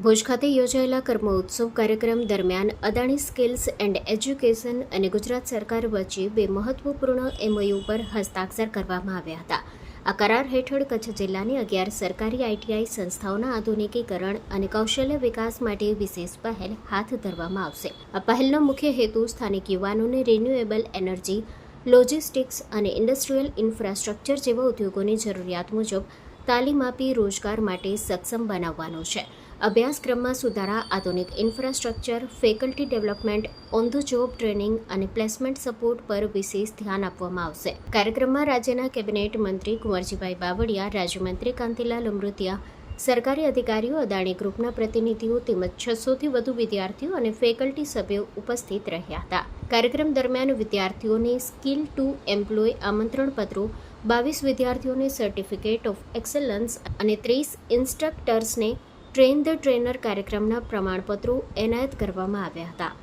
ભુજ ખાતે યોજાયેલા કર્મોત્સવ કાર્યક્રમ દરમિયાન અદાણી સ્કિલ્સ એન્ડ એજ્યુકેશન અને ગુજરાત સરકાર વચ્ચે બે મહત્વપૂર્ણ એમઓયુ પર હસ્તાક્ષર કરવામાં આવ્યા હતા. આ કરાર હેઠળ કચ્છ જિલ્લાની 11 સરકારી આઈટીઆઈ સંસ્થાઓના આધુનિકીકરણ અને કૌશલ્ય વિકાસ માટે વિશેષ પહેલ હાથ ધરવામાં આવશે. આ પહેલનો મુખ્ય હેતુ સ્થાનિક યુવાનોને રિન્યુએબલ એનર્જી, લોજિસ્ટિક્સ અને ઇન્ડસ્ટ્રીયલ ઇન્ફ્રાસ્ટ્રક્ચર જેવા ઉદ્યોગોની જરૂરિયાત મુજબ તાલીમ આપી રોજગાર માટે સક્ષમ બનાવવાનો છે. અભ્યાસક્રમમાં સુધારા, આધુનિક infrastructure, faculty development, on the job training અને પ્લેસમેન્ટ સપોર્ટ પર વિશેષ ધ્યાન આપવામાં આવશે. કાર્યક્રમમાં રાજ્યના કેબિનેટ મંત્રી કુંવરજીભાઈ બાવળિયા, રાજ્યમંત્રી કાંતિલાલ ઉમરતિયા, સરકારી અધિકારીઓ, અદાણી ગ્રુપના પ્રતિનિધિઓ તેમજ 600થી વધુ વિદ્યાર્થીઓ અને ફેકલ્ટી સભ્યો ઉપસ્થિત રહ્યા હતા. કાર્યક્રમ દરમિયાન વિદ્યાર્થીઓને સ્કિલ ટુ એમ્પ્લોય આમંત્રણપત્રો, 22 વિદ્યાર્થીઓને સર્ટિફિકેટ ઓફ એક્સલન્સ અને 30 ઇન્સ્ટ્રક્ટર્સને ટ્રેન ધ ટ્રેનર કાર્યક્રમના પ્રમાણપત્રો એનાયત કરવામાં આવ્યા હતા.